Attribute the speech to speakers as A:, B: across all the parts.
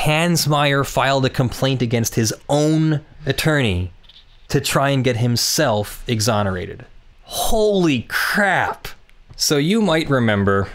A: Hansmeier filed a complaint against his own attorney to try and get himself exonerated. Holy crap! So you might remember,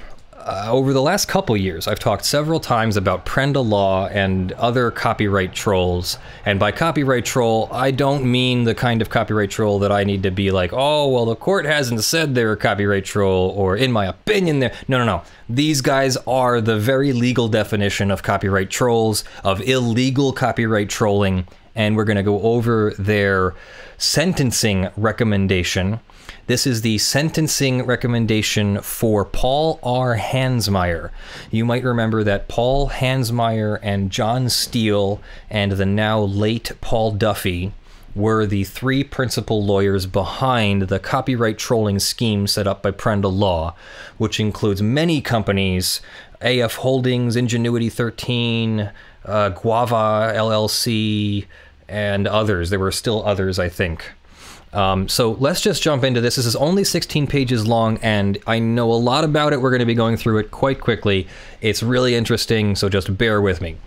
A: over the last couple years, I've talked several times about Prenda Law and other copyright trolls. And by copyright troll, I don't mean the kind of copyright troll that I need to be like, oh, well, the court hasn't said they're a copyright troll, or in my opinion, they're... No. These guys are the very legal definition of copyright trolls, of illegal copyright trolling. And we're going to go over their sentencing recommendation. This is the sentencing recommendation for Paul R. Hansmeier. You might remember that Paul Hansmeier and John Steele and the now late Paul Duffy were the three principal lawyers behind the copyright trolling scheme set up by Prenda Law, which includes many companies, AF Holdings, Ingenuity 13, Guava LLC, and others. There were still others, I think. So let's just jump into this. This is only 16 pages long, and I know a lot about it. We're going to be going through it quite quickly. It's really interesting, so just bear with me.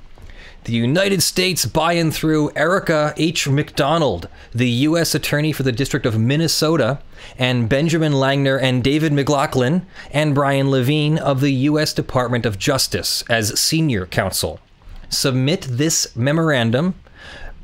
A: The United States by and through Erica H. McDonald, the U.S. Attorney for the District of Minnesota, and Benjamin Langner and David McLaughlin, and Brian Levine of the U.S. Department of Justice as senior counsel, submit this memorandum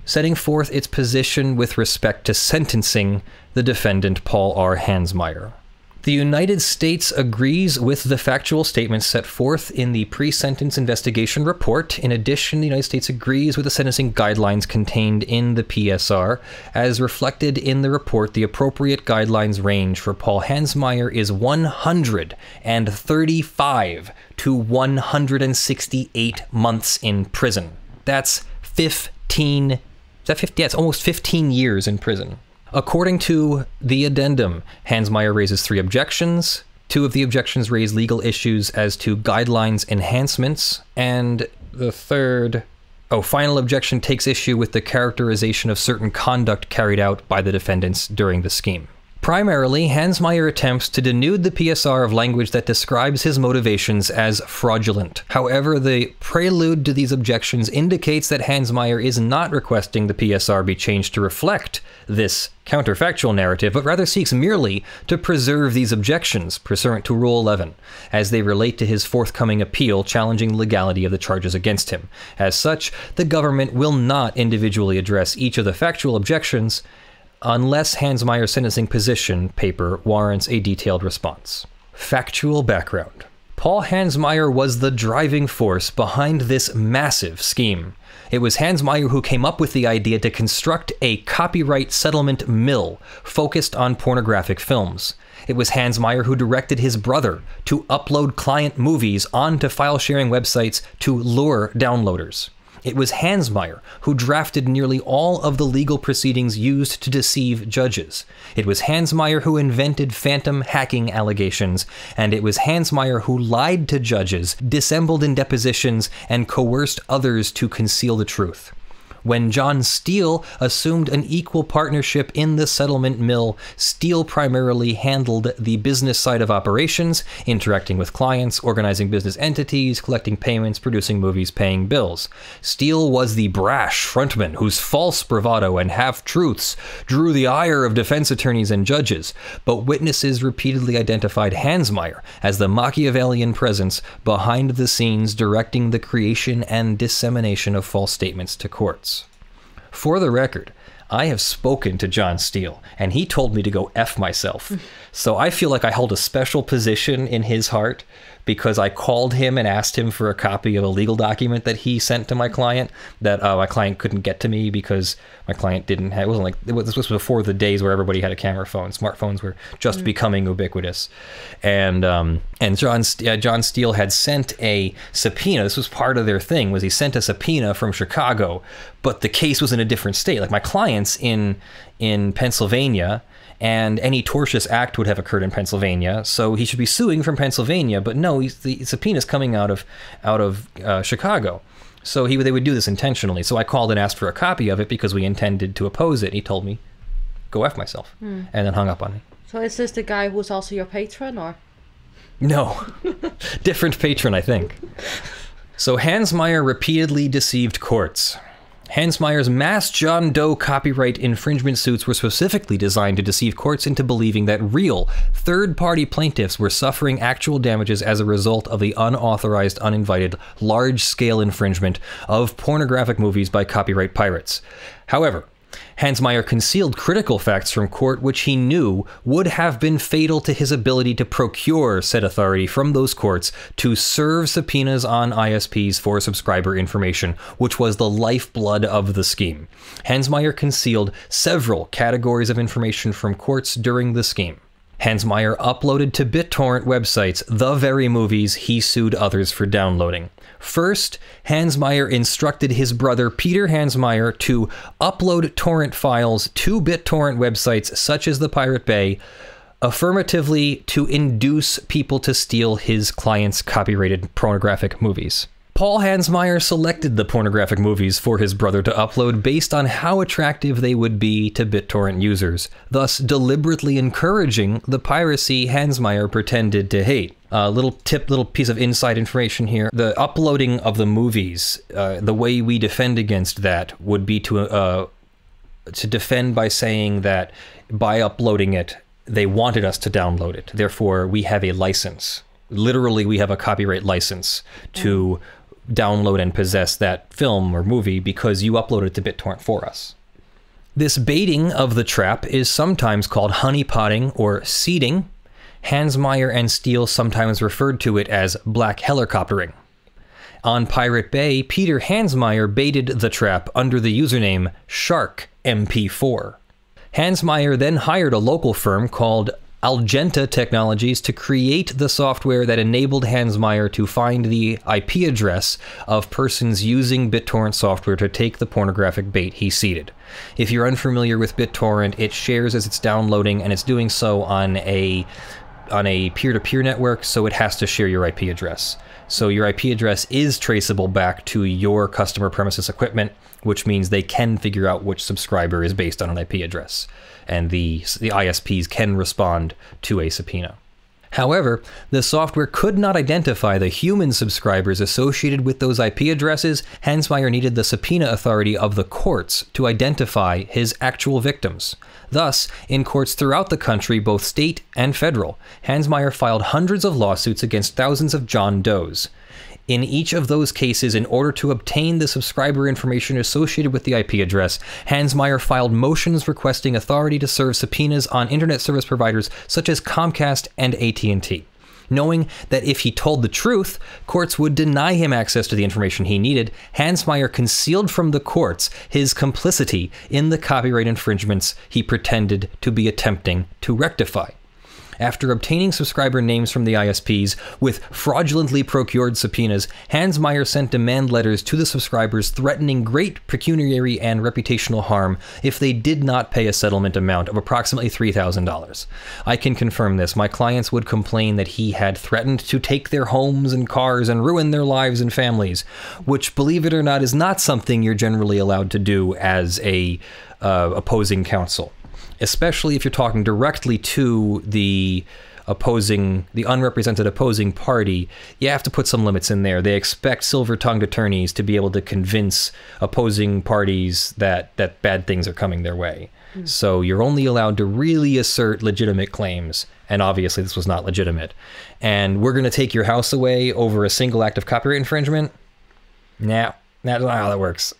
A: setting forth its position with respect to sentencing the defendant Paul R. Hansmeier. The United States agrees with the factual statements set forth in the pre-sentence investigation report. In addition, the United States agrees with the sentencing guidelines contained in the PSR. As reflected in the report, the appropriate guidelines range for Paul Hansmeier is 135 to 168 months in prison. That's 15. Is that 50? Yeah, it's almost 15 years in prison. According to the addendum, Hansmeier raises 3 objections. 2 of the objections raise legal issues as to guidelines enhancements, and the final objection takes issue with the characterization of certain conduct carried out by the defendants during the scheme. Primarily, Hansmeier attempts to denude the PSR of language that describes his motivations as fraudulent. However, the prelude to these objections indicates that Hansmeier is not requesting the PSR be changed to reflect this counterfactual narrative, but rather seeks merely to preserve these objections pursuant to Rule 11, as they relate to his forthcoming appeal challenging legality of the charges against him. As such, the government will not individually address each of the factual objections unless Hansmeier's sentencing position paper warrants a detailed response. Factual background. Paul Hansmeier was the driving force behind this massive scheme. It was Hansmeier who came up with the idea to construct a copyright settlement mill focused on pornographic films. It was Hansmeier who directed his brother to upload client movies onto file-sharing websites to lure downloaders. It was Hansmeier who drafted nearly all of the legal proceedings used to deceive judges. It was Hansmeier who invented phantom hacking allegations, and it was Hansmeier who lied to judges, dissembled in depositions, and coerced others to conceal the truth. When John Steele assumed an equal partnership in the settlement mill, Steele primarily handled the business side of operations, interacting with clients, organizing business entities, collecting payments, producing movies, paying bills. Steele was the brash frontman whose false bravado and half-truths drew the ire of defense attorneys and judges, but witnesses repeatedly identified Hansmeier as the Machiavellian presence behind the scenes directing the creation and dissemination of false statements to courts. For the record, I have spoken to John Steele, and he told me to go F myself. So I feel like I hold a special position in his heart because I called him and asked him for a copy of a legal document that he sent to my client that my client couldn't get to me because my client didn't have, this was before the days where everybody had a camera phone. Smartphones were just becoming ubiquitous. And John Steele had sent a subpoena. This was part of their thing, was he sent a subpoena from Chicago, but the case was in a different state. Like my client's in Pennsylvania, and any tortious act would have occurred in Pennsylvania, so he should be suing from Pennsylvania. But no, the subpoena's coming out of Chicago, so they would do this intentionally. So I called and asked for a copy of it because we intended to oppose it. He told me, "Go F myself," and then hung up on me.
B: So is this the guy who's also your patron, or?
A: No, different patron, I think. So Hansmeier repeatedly deceived courts. Hansmeier's mass John Doe copyright infringement suits were specifically designed to deceive courts into believing that real, third-party plaintiffs were suffering actual damages as a result of the unauthorized, uninvited, large-scale infringement of pornographic movies by copyright pirates. However, Hansmeier concealed critical facts from court which he knew would have been fatal to his ability to procure said authority from those courts to serve subpoenas on ISPs for subscriber information, which was the lifeblood of the scheme. Hansmeier concealed several categories of information from courts during the scheme. Hansmeier uploaded to BitTorrent websites the very movies he sued others for downloading. First, Hansmeier instructed his brother Peter Hansmeier to upload torrent files to BitTorrent websites such as the Pirate Bay, affirmatively to induce people to steal his client's copyrighted pornographic movies. Paul Hansmeier selected the pornographic movies for his brother to upload based on how attractive they would be to BitTorrent users, thus deliberately encouraging the piracy Hansmeier pretended to hate. Little piece of inside information here. The uploading of the movies, the way we defend against that would be to defend by saying that by uploading it, they wanted us to download it. Therefore, we have a license. Literally, we have a copyright license to download and possess that film or movie because you uploaded it to BitTorrent for us. This baiting of the trap is sometimes called honeypotting or seeding. Hansmeier and Steele sometimes referred to it as black helicoptering. On Pirate Bay, Peter Hansmeier baited the trap under the username SharkMP4. Hansmeier then hired a local firm called Algenta Technologies to create the software that enabled Hansmeier to find the IP address of persons using BitTorrent software to take the pornographic bait he seeded. If you're unfamiliar with BitTorrent, it shares as it's downloading, and it's doing so on a peer-to-peer network, so it has to share your IP address. So your IP address is traceable back to your customer premises equipment, which means they can figure out which subscriber is based on an IP address, and the ISPs can respond to a subpoena. However, the software could not identify the human subscribers associated with those IP addresses. Hansmeier needed the subpoena authority of the courts to identify his actual victims. Thus, in courts throughout the country, both state and federal, Hansmeier filed hundreds of lawsuits against thousands of John Does. In each of those cases, in order to obtain the subscriber information associated with the IP address, Hansmeier filed motions requesting authority to serve subpoenas on internet service providers such as Comcast and AT&T. Knowing that if he told the truth, courts would deny him access to the information he needed, Hansmeier concealed from the courts his complicity in the copyright infringements he pretended to be attempting to rectify. After obtaining subscriber names from the ISPs with fraudulently procured subpoenas, Hansmeier sent demand letters to the subscribers threatening great pecuniary and reputational harm if they did not pay a settlement amount of approximately $3,000. I can confirm this. My clients would complain that he had threatened to take their homes and cars and ruin their lives and families, which, believe it or not, is not something you're generally allowed to do as a opposing counsel. Especially if you're talking directly to the unrepresented opposing party, you have to put some limits in there. They expect silver-tongued attorneys to be able to convince opposing parties that bad things are coming their way. So you're only allowed to really assert legitimate claims, and obviously this was not legitimate. And we're going to take your house away over a single act of copyright infringement? Nah, that's not how that works.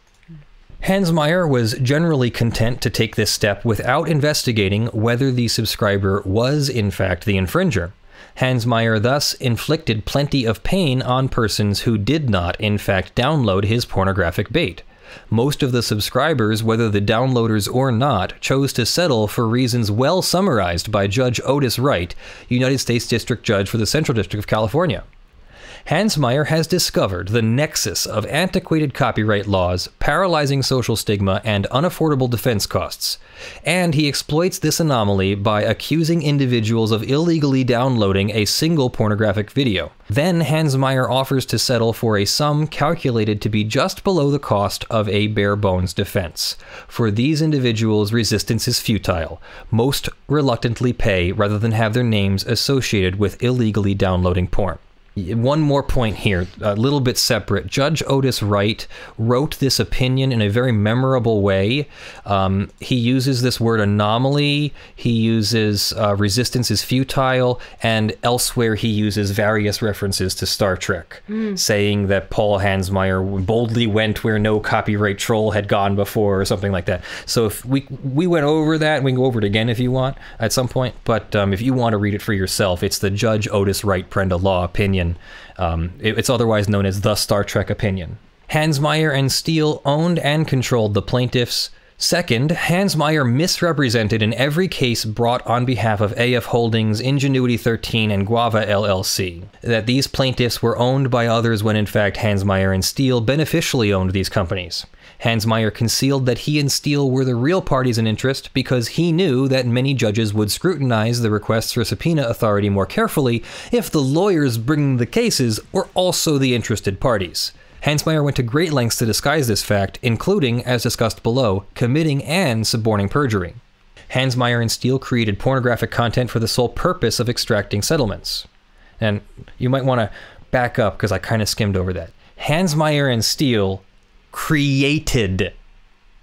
A: Hansmeier was generally content to take this step without investigating whether the subscriber was in fact the infringer. Hansmeier thus inflicted plenty of pain on persons who did not in fact download his pornographic bait. Most of the subscribers, whether the downloaders or not, chose to settle for reasons well summarized by Judge Otis Wright, United States District Judge for the Central District of California. Hansmeier has discovered the nexus of antiquated copyright laws, paralyzing social stigma, and unaffordable defense costs. And he exploits this anomaly by accusing individuals of illegally downloading a single pornographic video. Then Hansmeier offers to settle for a sum calculated to be just below the cost of a bare-bones defense. For these individuals, resistance is futile. Most reluctantly pay rather than have their names associated with illegally downloading porn. One more point here, a little bit separate. Judge Otis Wright wrote this opinion in a very memorable way. He uses this word anomaly, he uses resistance is futile, and elsewhere he uses various references to Star Trek, saying that Paul Hansmeier boldly went where no copyright troll had gone before, or something like that. So if we went over that, we can go over it again if you want at some point, but if you want to read it for yourself, it's the Judge Otis Wright Prenda Law opinion. It's otherwise known as the Star Trek opinion. Hansmeier and Steele owned and controlled the plaintiffs. Second, Hansmeier misrepresented in every case brought on behalf of AF Holdings, Ingenuity 13, and Guava LLC, that these plaintiffs were owned by others when in fact Hansmeier and Steele beneficially owned these companies. Hansmeier concealed that he and Steele were the real parties in interest because he knew that many judges would scrutinize the requests for subpoena authority more carefully if the lawyers bringing the cases were also the interested parties. Hansmeier went to great lengths to disguise this fact, including, as discussed below, committing and suborning perjury. Hansmeier and Steele created pornographic content for the sole purpose of extracting settlements. And you might want to back up because I kind of skimmed over that. Hansmeier and Steele created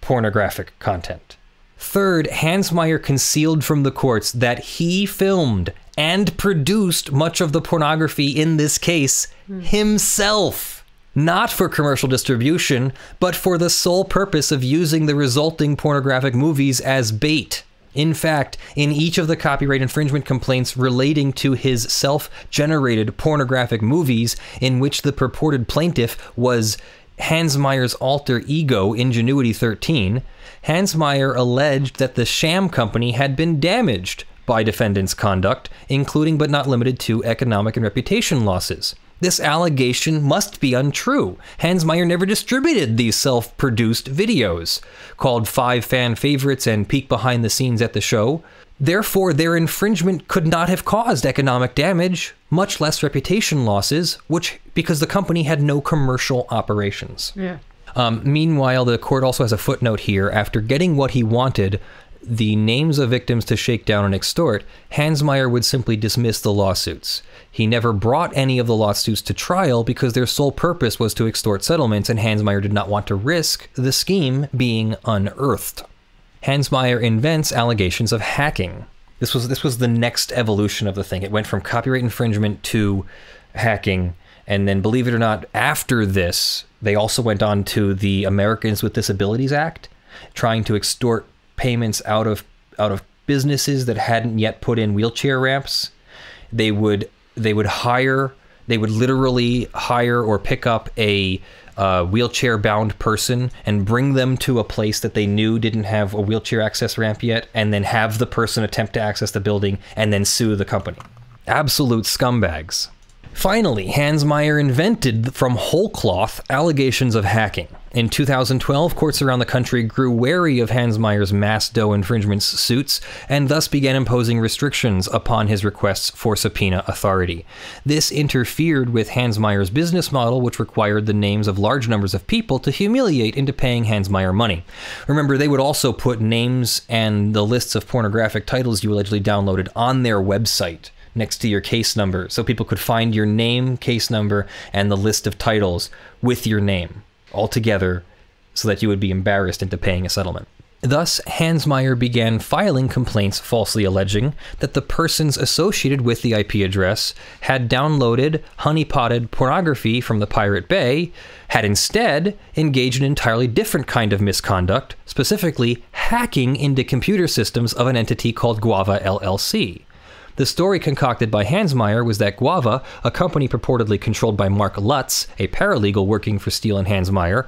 A: pornographic content. Third, Hansmeier concealed from the courts that he filmed and produced much of the pornography in this case himself, not for commercial distribution, but for the sole purpose of using the resulting pornographic movies as bait. In fact, in each of the copyright infringement complaints relating to his self-generated pornographic movies in which the purported plaintiff was Hansmeier's alter ego, Ingenuity 13, Hansmeier alleged that the sham company had been damaged by defendants' conduct, including but not limited to economic and reputation losses. This allegation must be untrue. Hansmeier never distributed these self-produced videos, called 5 fan favorites and peek behind the scenes at the show. Therefore, their infringement could not have caused economic damage, much less reputation losses, because the company had no commercial operations.
B: Yeah.
A: Meanwhile, the court also has a footnote here. After getting what he wanted, the names of victims to shake down and extort, Hansmeier would simply dismiss the lawsuits. He never brought any of the lawsuits to trial because their sole purpose was to extort settlements, and Hansmeier did not want to risk the scheme being unearthed. Hansmeier invents allegations of hacking. This was the next evolution of the thing. It went from copyright infringement to hacking, and then, believe it or not, after this, they also went on to the Americans with Disabilities Act, trying to extort payments out of businesses that hadn't yet put in wheelchair ramps. They would literally hire or pick up a wheelchair-bound person and bring them to a place that they knew didn't have a wheelchair access ramp yet, and then have the person attempt to access the building and then sue the company. Absolute scumbags. Finally, Hansmeier invented from whole cloth allegations of hacking. In 2012, courts around the country grew wary of Hansmeier's mass DOE infringement suits and thus began imposing restrictions upon his requests for subpoena authority. This interfered with Hansmeier's business model, which required the names of large numbers of people to humiliate into paying Hansmeier money. Remember, they would also put names and the lists of pornographic titles you allegedly downloaded on their website next to your case number, so people could find your name, case number, and the list of titles with your name all together so that you would be embarrassed into paying a settlement. Thus, Hansmeier began filing complaints falsely alleging that the persons associated with the IP address had downloaded honeypotted pornography from the Pirate Bay, had instead engaged in an entirely different kind of misconduct, specifically hacking into computer systems of an entity called Guava LLC. The story concocted by Hansmeier was that Guava, a company purportedly controlled by Mark Lutz, a paralegal working for Steele and Hansmeier,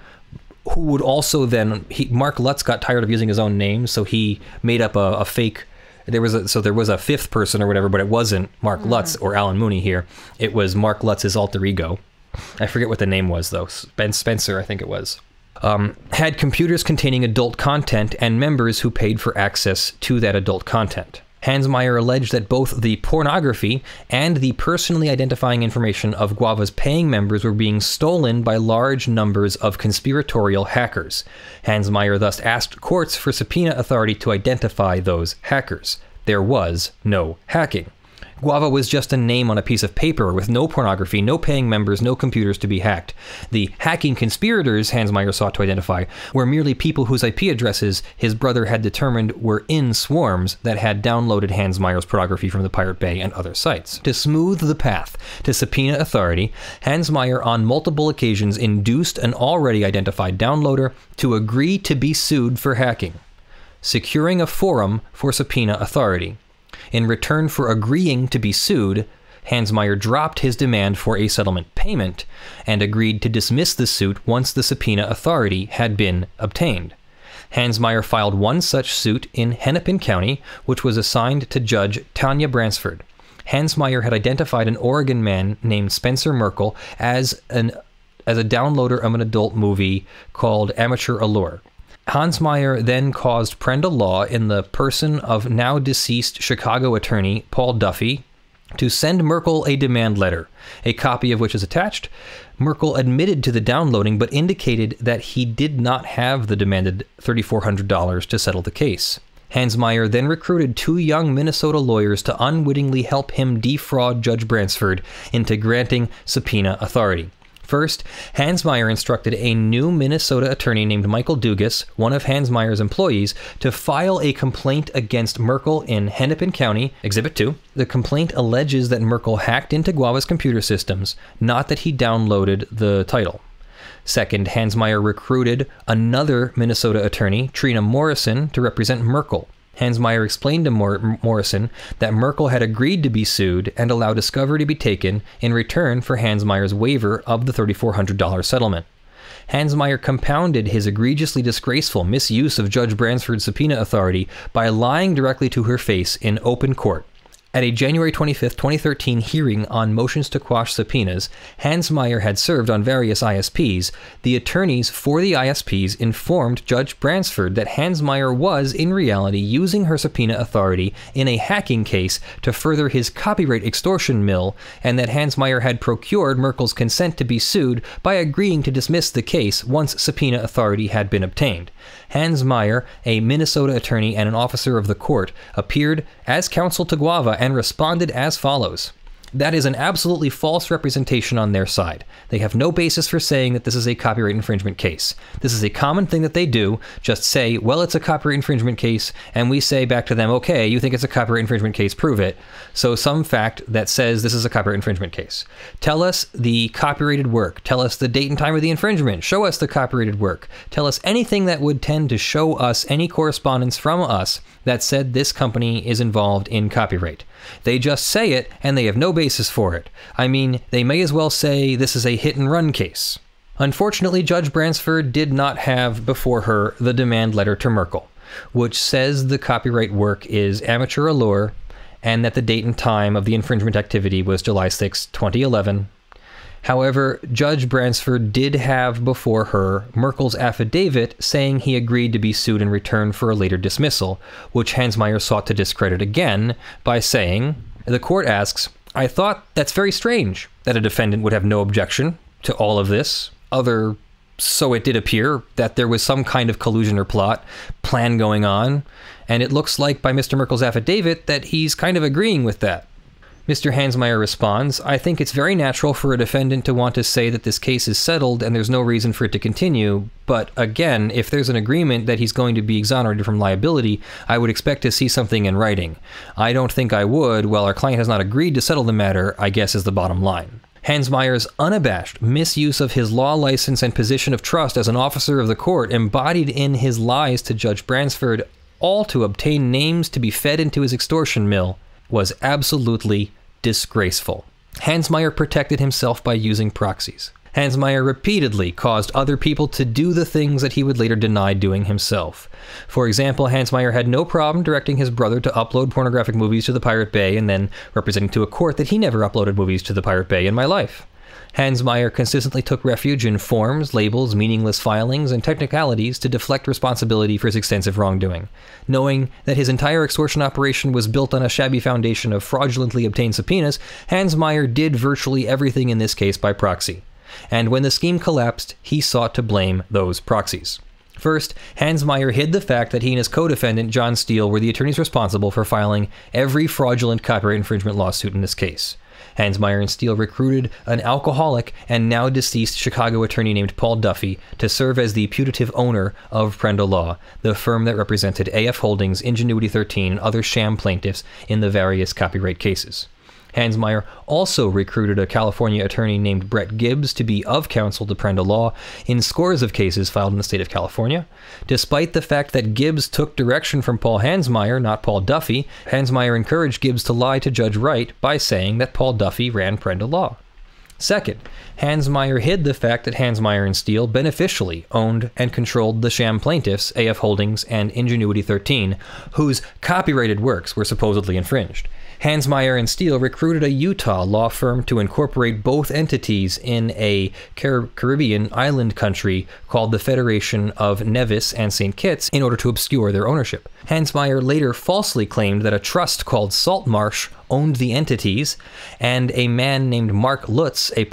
A: who would also then, Mark Lutz got tired of using his own name, so he made up a fake, there was a fifth person or whatever, but it wasn't Mark Lutz or Alan Mooney here. It was Mark Lutz's alter ego. I forget what the name was though, Ben Spencer, I think it was. Had computers containing adult content and members who paid for access to that adult content. Hansmeier alleged that both the pornography and the personally identifying information of Guava's paying members were being stolen by large numbers of conspiratorial hackers. Hansmeier thus asked courts for subpoena authority to identify those hackers. There was no hacking. Guava was just a name on a piece of paper with no pornography, no paying members, no computers to be hacked. The hacking conspirators Hansmeier sought to identify were merely people whose IP addresses his brother had determined were in swarms that had downloaded Hansmeier's pornography from the Pirate Bay and other sites. To smooth the path to subpoena authority, Hansmeier on multiple occasions induced an already identified downloader to agree to be sued for hacking, securing a forum for subpoena authority. In return for agreeing to be sued, Hansmeier dropped his demand for a settlement payment and agreed to dismiss the suit once the subpoena authority had been obtained. Hansmeier filed one such suit in Hennepin County, which was assigned to Judge Tanya Bransford. Hansmeier had identified an Oregon man named Spencer Merkel as a downloader of an adult movie called Amateur Allure. Hansmeier then caused Prenda Law, in the person of now deceased Chicago attorney Paul Duffy, to send Merkel a demand letter, a copy of which is attached. Merkel admitted to the downloading, but indicated that he did not have the demanded $3,400 to settle the case. Hansmeier then recruited 2 young Minnesota lawyers to unwittingly help him defraud Judge Bransford into granting subpoena authority. First, Hansmeier instructed a new Minnesota attorney named Michael Dugas, one of Hansmeier's employees, to file a complaint against Merkel in Hennepin County, Exhibit 2. The complaint alleges that Merkel hacked into Guava's computer systems, not that he downloaded the title. Second, Hansmeier recruited another Minnesota attorney, Trina Morrison, to represent Merkel. Hansmeier explained to Morrison that Merkel had agreed to be sued and allow discovery to be taken in return for Hansmeier's waiver of the $3,400 settlement. Hansmeier compounded his egregiously disgraceful misuse of Judge Bransford's subpoena authority by lying directly to her face in open court. At a January 25, 2013 hearing on motions to quash subpoenas Hansmeier had served on various ISPs, the attorneys for the ISPs informed Judge Bransford that Hansmeier was, in reality, using her subpoena authority in a hacking case to further his copyright extortion mill, and that Hansmeier had procured Merkel's consent to be sued by agreeing to dismiss the case once subpoena authority had been obtained. Hansmeier, a Minnesota attorney and an officer of the court, appeared as counsel to Guava and responded as follows. That is an absolutely false representation on their side. They have no basis for saying that this is a copyright infringement case. This is a common thing that they do, just say, well, it's a copyright infringement case, and we say back to them, okay, you think it's a copyright infringement case, prove it. So some fact that says this is a copyright infringement case. Tell us the copyrighted work. Tell us the date and time of the infringement. Show us the copyrighted work. Tell us anything that would tend to show us any correspondence from us that said this company is involved in copyright. They just say it, and they have no basis for it. I mean, they may as well say this is a hit-and-run case. Unfortunately, Judge Bransford did not have before her the demand letter to Merkel, which says the copyright work is Amateur Allure, and that the date and time of the infringement activity was July 6, 2011. However, Judge Bransford did have before her Merkel's affidavit saying he agreed to be sued in return for a later dismissal, which Hansmeier sought to discredit again by saying, the court asks, I thought that's very strange that a defendant would have no objection to all of this, so it did appear that there was some kind of collusion or plan going on, and it looks like by Mr. Merkel's affidavit that he's kind of agreeing with that. Mr. Hansmeier responds, I think it's very natural for a defendant to want to say that this case is settled and there's no reason for it to continue, but again, if there's an agreement that he's going to be exonerated from liability, I would expect to see something in writing. I don't think I would. Well, our client has not agreed to settle the matter, I guess is the bottom line. Hansmeier's unabashed misuse of his law license and position of trust as an officer of the court, embodied in his lies to Judge Bransford, all to obtain names to be fed into his extortion mill, was absolutely disgraceful. Hansmeier protected himself by using proxies. Hansmeier repeatedly caused other people to do the things that he would later deny doing himself. For example, Hansmeier had no problem directing his brother to upload pornographic movies to the Pirate Bay and then representing to a court that he never uploaded movies to the Pirate Bay in my life. Hansmeier consistently took refuge in forms, labels, meaningless filings, and technicalities to deflect responsibility for his extensive wrongdoing. Knowing that his entire extortion operation was built on a shabby foundation of fraudulently obtained subpoenas, Hansmeier did virtually everything in this case by proxy. And when the scheme collapsed, he sought to blame those proxies. First, Hansmeier hid the fact that he and his co-defendant, John Steele, were the attorneys responsible for filing every fraudulent copyright infringement lawsuit in this case. Hansmeier and Steele recruited an alcoholic and now deceased Chicago attorney named Paul Duffy to serve as the putative owner of Prendl Law, the firm that represented AF Holdings, Ingenuity 13, and other sham plaintiffs in the various copyright cases. Hansmeier also recruited a California attorney named Brett Gibbs to be of counsel to Prendl Law in scores of cases filed in the state of California. Despite the fact that Gibbs took direction from Paul Hansmeier, not Paul Duffy, Hansmeier encouraged Gibbs to lie to Judge Wright by saying that Paul Duffy ran Prendl Law. Second, Hansmeier hid the fact that Hansmeier and Steele beneficially owned and controlled the sham plaintiffs, AF Holdings and Ingenuity 13, whose copyrighted works were supposedly infringed. Hansmeier and Steele recruited a Utah law firm to incorporate both entities in a Caribbean island country called the Federation of Nevis and St. Kitts in order to obscure their ownership. Hansmeier later falsely claimed that a trust called Saltmarsh owned the entities, and a man named Mark Lutz, a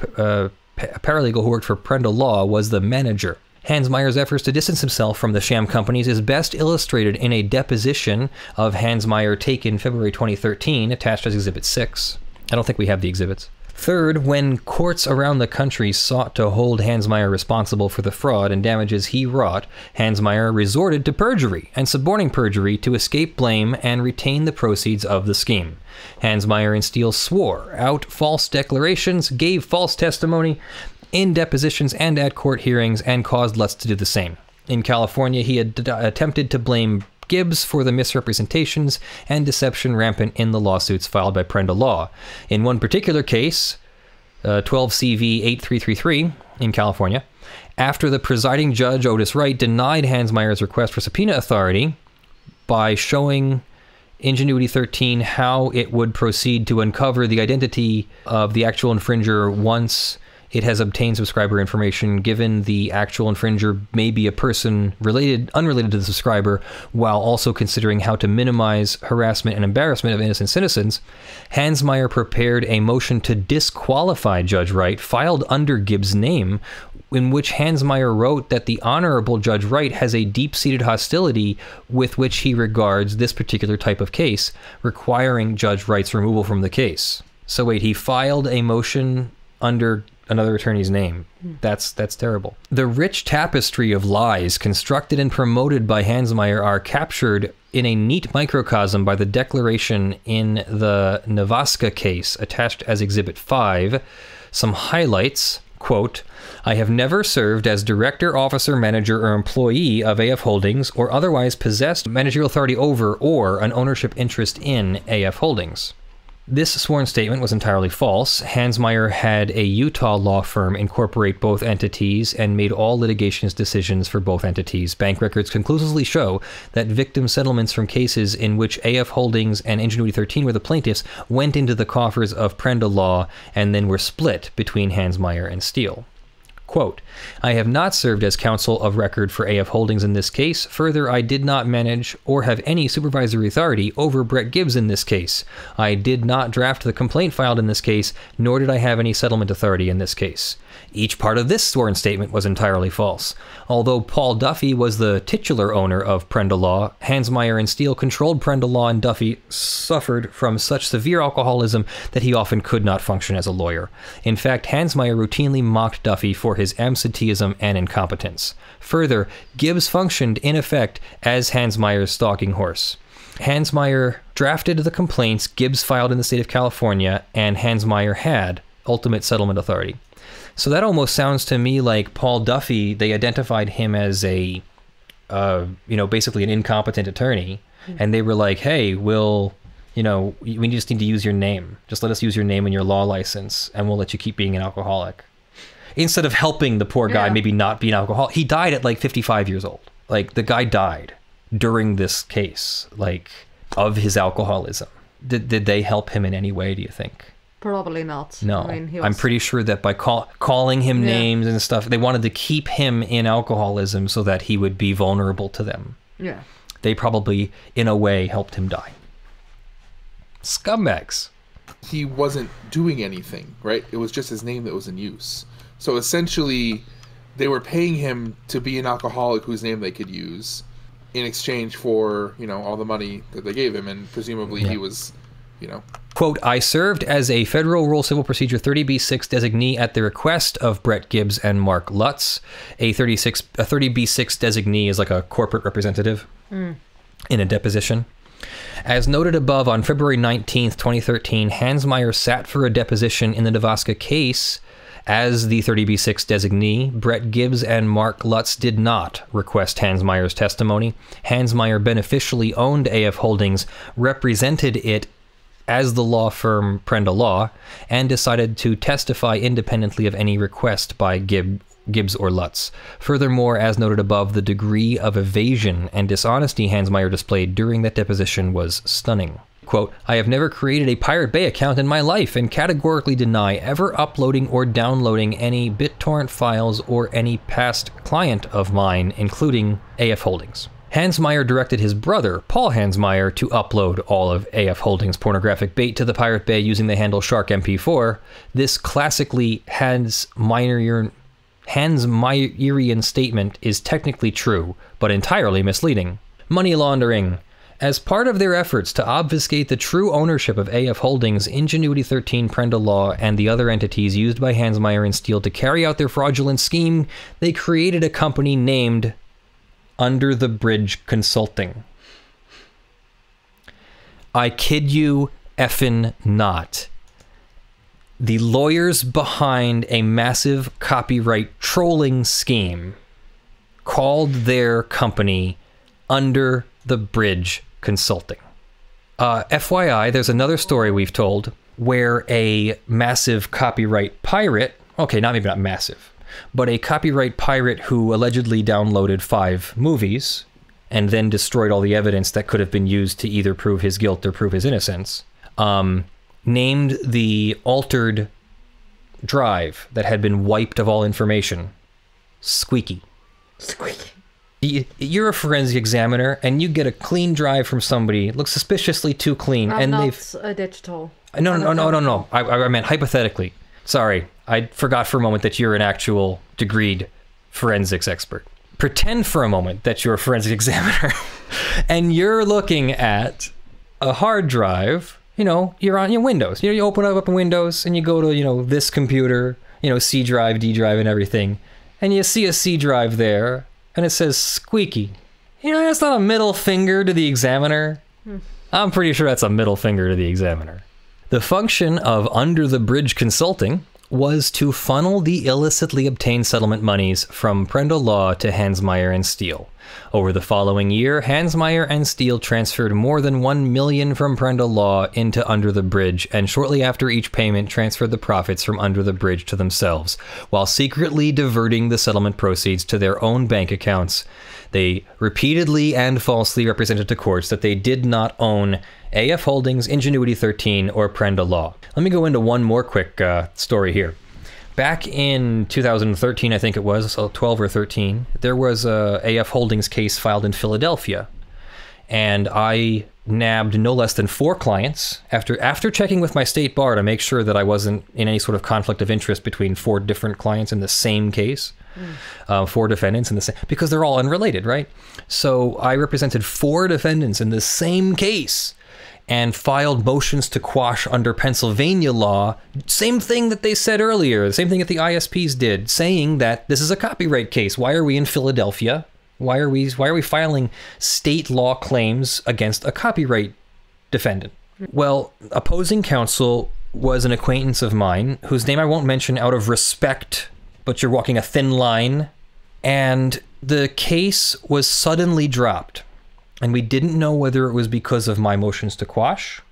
A: paralegal who worked for Prendl Law, was the manager. Hansmeier's efforts to distance himself from the sham companies is best illustrated in a deposition of Hansmeier taken February 2013, attached as Exhibit 6. I don't think we have the exhibits. Third, when courts around the country sought to hold Hansmeier responsible for the fraud and damages he wrought, Hansmeier resorted to perjury and suborning perjury to escape blame and retain the proceeds of the scheme. Hansmeier and Steele swore out false declarations, gave false testimony in depositions and at court hearings, and caused Lutz to do the same. In California, he had attempted to blame Gibbs for the misrepresentations and deception rampant in the lawsuits filed by Prendl Law. In one particular case, 12 CV 8333 in California, after the presiding judge, Otis Wright, denied Hansmeier's request for subpoena authority by showing Ingenuity 13 how it would proceed to uncover the identity of the actual infringer once it has obtained subscriber information, given the actual infringer may be a person unrelated to the subscriber, while also considering how to minimize harassment and embarrassment of innocent citizens, Hansmeier prepared a motion to disqualify Judge Wright, filed under Gibbs' name, in which Hansmeier wrote that the Honorable Judge Wright has a deep-seated hostility with which he regards this particular type of case, requiring Judge Wright's removal from the case. So wait, he filed a motion under another attorney's name. That's terrible. The rich tapestry of lies constructed and promoted by Hansmeier are captured in a neat microcosm by the declaration in the Navaska case, attached as Exhibit 5. Some highlights, quote, "I have never served as director, officer, manager, or employee of AF Holdings, or otherwise possessed managerial authority over or an ownership interest in AF Holdings." This sworn statement was entirely false. Hansmeier had a Utah law firm incorporate both entities and made all litigations decisions for both entities. Bank records conclusively show that victim settlements from cases in which AF Holdings and Ingenuity 13 were the plaintiffs went into the coffers of Prendl Law and then were split between Hansmeier and Steele. Quote, "I have not served as counsel of record for AF Holdings in this case. Further, I did not manage or have any supervisory authority over Brett Gibbs in this case. I did not draft the complaint filed in this case, nor did I have any settlement authority in this case." Each part of this sworn statement was entirely false. Although Paul Duffy was the titular owner of Prendl Law, Hansmeier and Steele controlled Prendl Law, and Duffy suffered from such severe alcoholism that he often could not function as a lawyer. In fact, Hansmeier routinely mocked Duffy for his absenteeism and incompetence. Further, Gibbs functioned, in effect, as Hansmeier's stalking horse. Hansmeier drafted the complaints Gibbs filed in the state of California, and Hansmeier had ultimate settlement authority. So that almost sounds to me like Paul Duffy, they identified him as a, basically an incompetent attorney. And they were like, hey, we just need to use your name. Just let us use your name and your law license, and we'll let you keep being an alcoholic. Instead of helping the poor guy maybe not be an alcoholic. He died at like 55 years old. Like, the guy died during this case, like, of his alcoholism. Did they help him in any way, do you think?
B: Probably not.
A: No, I'm pretty sure that by calling him names and stuff, they wanted to keep him in alcoholism so that he would be vulnerable to them.
B: Yeah.
A: They probably, in a way, helped him die. Scumbags.
C: He wasn't doing anything, right? It was just his name that was in use. So essentially,
B: they were paying him to be an alcoholic whose name they could use in exchange for, all the money that they gave him, and presumably he was,
A: Quote, I served as a Federal Rule Civil Procedure 30B6 designee at the request of Brett Gibbs and Mark Lutz. A 30B6 designee is like a corporate representative in a deposition. As noted above, on February 19th, 2013, Hansmeier sat for a deposition in the Nevasca case. As the 30B6 designee, Brett Gibbs and Mark Lutz did not request Hansmeier's testimony. Hansmeier beneficially owned AF Holdings, represented it as the law firm Prenda Law, and decided to testify independently of any request by Gibbs or Lutz. Furthermore, as noted above, the degree of evasion and dishonesty Hansmeier displayed during that deposition was stunning. Quote, I have never created a Pirate Bay account in my life and categorically deny ever uploading or downloading any BitTorrent files or any past client of mine, including AF Holdings. Hansmeier directed his brother, Paul Hansmeier, to upload all of AF Holdings' pornographic bait to the Pirate Bay using the handle SharkMP4. This classically Hansmeierian statement is technically true, but entirely misleading. Money laundering. As part of their efforts to obfuscate the true ownership of AF Holdings, Ingenuity 13, Prenda Law, and the other entities used by Hansmeier and Steele to carry out their fraudulent scheme, they created a company named Under the Bridge Consulting. I kid you effing not. The lawyers behind a massive copyright trolling scheme called their company Under the Bridge Consulting. FYI, there's another story we've told where a massive copyright pirate, okay, maybe not massive, but a copyright pirate who allegedly downloaded 5 movies and then destroyed all the evidence that could have been used to either prove his guilt or prove his innocence, named the altered drive that had been wiped of all information Squeaky.
C: Squeaky.
A: You're a forensic examiner, and you get a clean drive from somebody. It looks suspiciously too clean.
C: I'm
A: and
C: not a digital.
A: No. I meant hypothetically. Sorry, I forgot for a moment that you're an actual degreed forensics expert. Pretend for a moment that you're a forensic examiner, and you're looking at a hard drive. You're on your Windows. You open up Windows, and you go to, this computer, C drive, D drive, and everything, and you see a C drive there, and it says Squeaky. That's not a middle finger to the examiner. I'm pretty sure that's a middle finger to the examiner. The function of Under the Bridge Consulting was to funnel the illicitly obtained settlement monies from Prenda Law to Hansmeier and Steele. Over the following year, Hansmeier and Steele transferred more than $1 million from Prenda Law into Under the Bridge, and shortly after each payment transferred the profits from Under the Bridge to themselves, while secretly diverting the settlement proceeds to their own bank accounts. They repeatedly and falsely represented to courts that they did not own AF Holdings, Ingenuity 13, or Prenda Law. Let me go into one more quick story here. Back in 2013, I think it was, so 12 or 13, there was a AF Holdings case filed in Philadelphia. And I nabbed no less than 4 clients after checking with my state bar to make sure that I wasn't in any sort of conflict of interest between 4 different clients in the same case. 4 defendants in the same, because they're all unrelated, right? So I represented 4 defendants in the same case and filed motions to quash under Pennsylvania law. Same thing that they said earlier, the same thing that the ISPs did, saying that this is a copyright case. Why are we in Philadelphia? Why are we filing state law claims against a copyright defendant? Well, opposing counsel was an acquaintance of mine, whose name I won't mention out of respect, but you're walking a thin line. And the case was suddenly dropped. And we didn't know whether it was because of my motions to quash.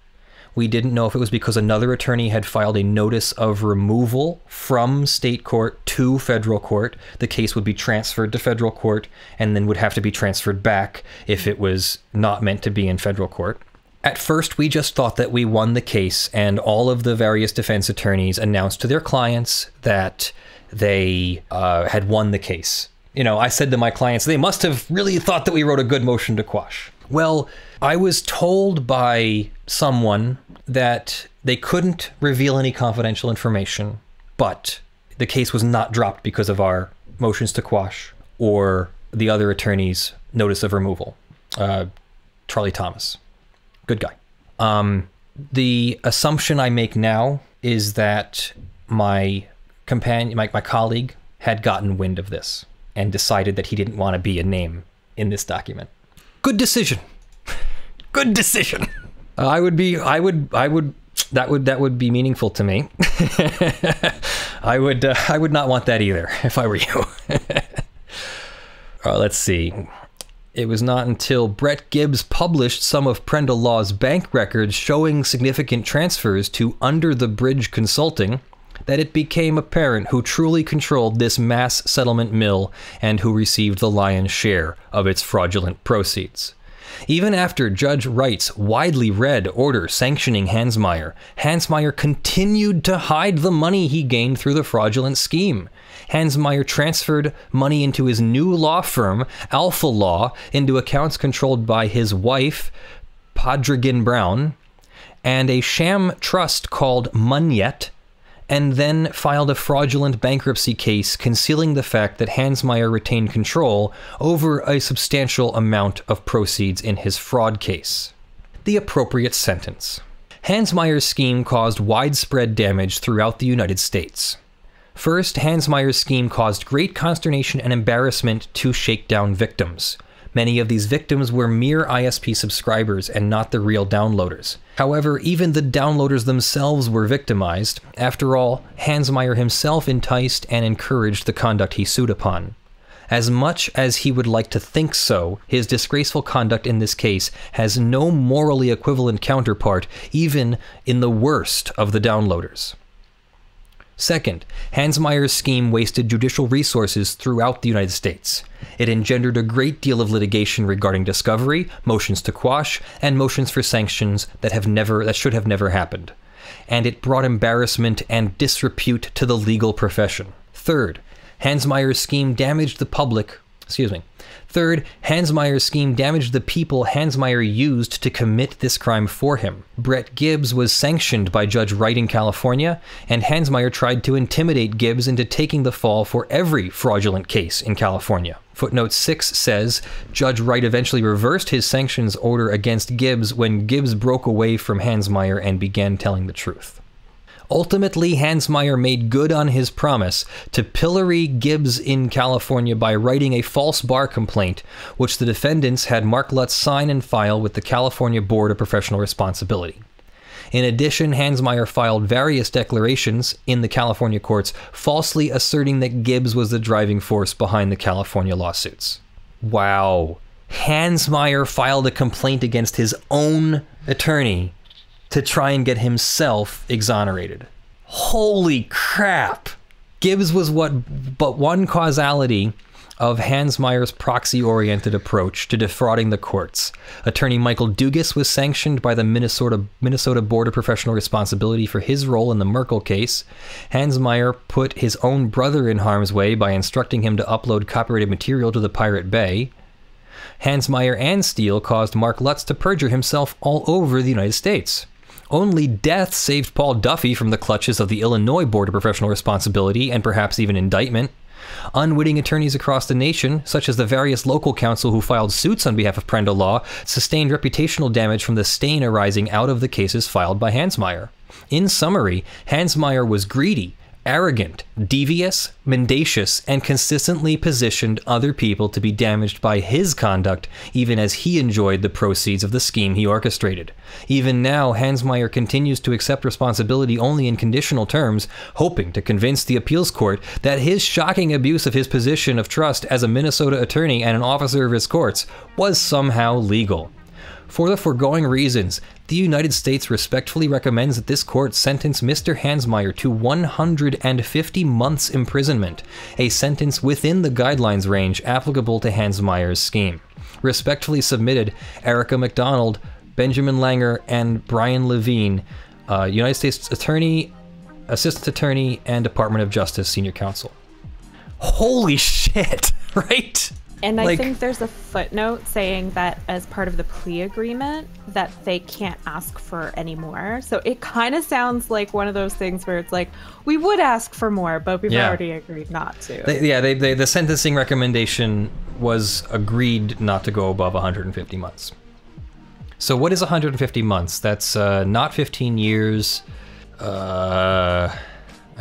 A: We didn't know if it was because another attorney had filed a notice of removal from state court to federal court. The case would be transferred to federal court and then would have to be transferred back if it was not meant to be in federal court. At first, we just thought that we won the case, and all of the various defense attorneys announced to their clients that they had won the case. I said to my clients, they must have really thought that we wrote a good motion to quash. Well, I was told by someone that they couldn't reveal any confidential information, but the case was not dropped because of our motions to quash or the other attorney's notice of removal. Charlie Thomas. Good guy. The assumption I make now is that my colleague had gotten wind of this and decided that he didn't want to be a name in this document. Good decision. Good decision. That would be meaningful to me. I would not want that either if I were you. Let's see. It was not until Brett Gibbs published some of Prendel Law's bank records showing significant transfers to Under the Bridge Consulting that it became apparent who truly controlled this mass settlement mill and who received the lion's share of its fraudulent proceeds. Even after Judge Wright's widely read order sanctioning Hansmeier, Hansmeier continued to hide the money he gained through the fraudulent scheme. Hansmeier transferred money into his new law firm, Alpha Law, into accounts controlled by his wife, Podrigan Brown, and a sham trust called Munyet, and then filed a fraudulent bankruptcy case concealing the fact that Hansmeier retained control over a substantial amount of proceeds in his fraud case. The appropriate sentence. Hansmeier's scheme caused widespread damage throughout the United States. First, Hansmeier's scheme caused great consternation and embarrassment to shakedown victims. Many of these victims were mere ISP subscribers and not the real downloaders. However, even the downloaders themselves were victimized. After all, Hansmeier himself enticed and encouraged the conduct he sued upon. As much as he would like to think so, his disgraceful conduct in this case has no morally equivalent counterpart, even in the worst of the downloaders. Second, Hansmeier's scheme wasted judicial resources throughout the United States. It engendered a great deal of litigation regarding discovery, motions to quash, and motions for sanctions that should have never happened. And it brought embarrassment and disrepute to the legal profession. Third, Hansmeier's scheme damaged the people Hansmeier used to commit this crime for him. Brett Gibbs was sanctioned by Judge Wright in California, and Hansmeier tried to intimidate Gibbs into taking the fall for every fraudulent case in California. Footnote 6 says, Judge Wright eventually reversed his sanctions order against Gibbs when Gibbs broke away from Hansmeier and began telling the truth. Ultimately, Hansmeier made good on his promise to pillory Gibbs in California by writing a false bar complaint, which the defendants had Mark Lutz sign and file with the California Board of Professional Responsibility. In addition, Hansmeier filed various declarations in the California courts, falsely asserting that Gibbs was the driving force behind the California lawsuits. Wow. Hansmeier filed a complaint against his own attorney to try and get himself exonerated. Holy crap! Gibbs was but one causality of Hansmeier's proxy-oriented approach to defrauding the courts. Attorney Michael Dugas was sanctioned by the Minnesota Board of Professional Responsibility for his role in the Merkel case. Hansmeier put his own brother in harm's way by instructing him to upload copyrighted material to the Pirate Bay. Hansmeier and Steele caused Mark Lutz to perjure himself all over the United States. Only death saved Paul Duffy from the clutches of the Illinois Board of Professional Responsibility and perhaps even indictment. Unwitting attorneys across the nation, such as the various local counsel who filed suits on behalf of Prendel Law, sustained reputational damage from the stain arising out of the cases filed by Hansmeier. In summary, Hansmeier was greedy, arrogant, devious, mendacious, and consistently positioned other people to be damaged by his conduct, even as he enjoyed the proceeds of the scheme he orchestrated. Even now, Hansmeier continues to accept responsibility only in conditional terms, hoping to convince the appeals court that his shocking abuse of his position of trust as a Minnesota attorney and an officer of his courts was somehow legal. For the foregoing reasons, the United States respectfully recommends that this court sentence Mr. Hansmeier to 150 months imprisonment, a sentence within the guidelines range applicable to Hansmeier's scheme. Respectfully submitted, Erica McDonald, Benjamin Langer, and Brian Levine, United States Attorney, Assistant Attorney, and Department of Justice Senior Counsel. Holy shit, right?
D: And I
A: Like-
D: think there's a footnote saying that as part of the plea agreement that they can't ask for any more. So it kind of sounds like one of those things where it's like, we would ask for more, but we've
A: Yeah.
D: already agreed not to.
A: The sentencing recommendation was agreed not to go above 150 months. So what is 150 months? That's not 15 years. I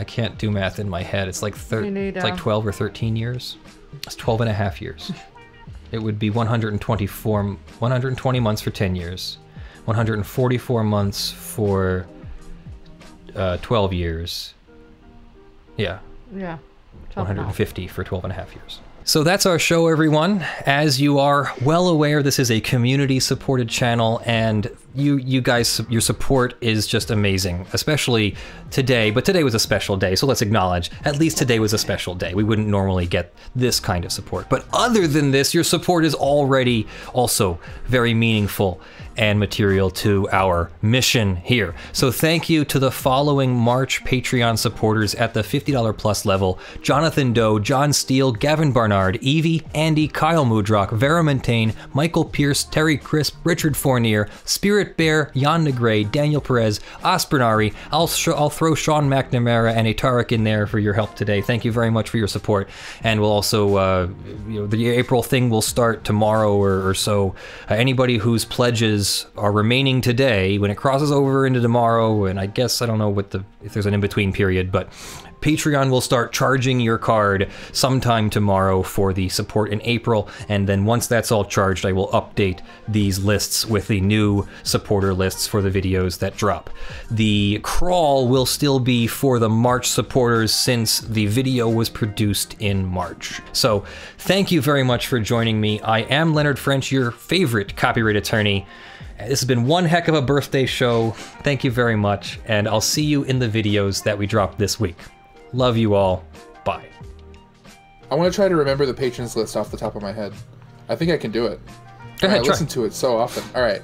A: can't do math in my head. It's like
C: Me neither.
A: it's like 12 or 13 years. It's 12 and a half years. It would be 120 months for 10 years, 144 months for 12 years. Yeah,
C: Yeah.
A: 150 for 12 and a half years. So that's our show, everyone. As you are well aware, this is a community-supported channel, and you guys, your support is just amazing, especially today. But today was a special day, so let's acknowledge, at least today was a special day. We wouldn't normally get this kind of support. But other than this, your support is already also very meaningful and material to our mission here. So thank you to the following March Patreon supporters at the $50 plus level: Jonathan Doe, John Steele, Gavin Barnard, Evie, Andy, Kyle Mudrock, Vera Montaigne, Michael Pierce, Terry Crisp, Richard Fournier, Spirit Bear, Jan Negre, Daniel Perez, Aspernari. I'll throw Sean McNamara and Atarik in there for your help today. Thank you very much for your support. And we'll also, the April thing will start tomorrow or so. Anybody whose pledges are remaining today, when it crosses over into tomorrow, and I guess I don't know if there's an in-between period, but Patreon will start charging your card sometime tomorrow for the support in April, and then once that's all charged, I will update these lists with the new supporter lists for the videos that drop. The crawl will still be for the March supporters since the video was produced in March. So thank you very much for joining me. I am Leonard French, your favorite copyright attorney. This has been one heck of a birthday show. Thank you very much, and I'll see you in the videos that we drop this week. Love you all. Bye.
B: I want to try to remember the patrons list off the top of my head. I think I can do it.
A: Go ahead,
B: I
A: try.
B: listen to it so often. All right.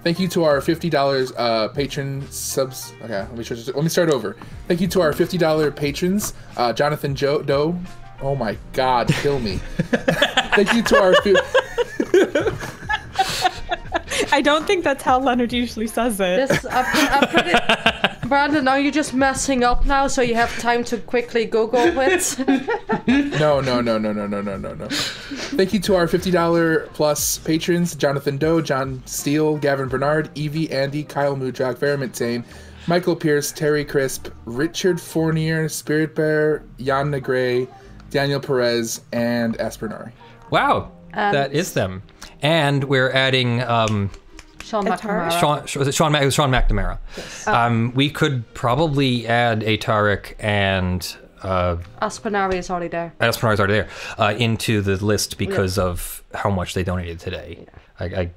B: Thank you to our $50 patron subs. Okay, let me start over. Thank you to our $50 patrons, Jonathan Doe. Oh my God, kill me. Thank you to our.
D: I don't think that's how Leonard usually says it.
C: This, I put it, Brandon, are you just messing up now so you have time to quickly Google it?
B: No. Thank you to our $50 plus patrons: Jonathan Doe, John Steele, Gavin Bernard, Evie, Andy, Kyle Mudrock, Vera Montaigne, Michael Pierce, Terry Crisp, Richard Fournier, Spirit Bear, Jan Negre, Daniel Perez, and Aspernari.
A: Wow, that is them. And we're adding
C: Sean McNamara.
A: Sean McNamara. Yes. We could probably add Atarik and
C: Aspinari is already there.
A: Aspinari's already there into the list because of how much they donated today. I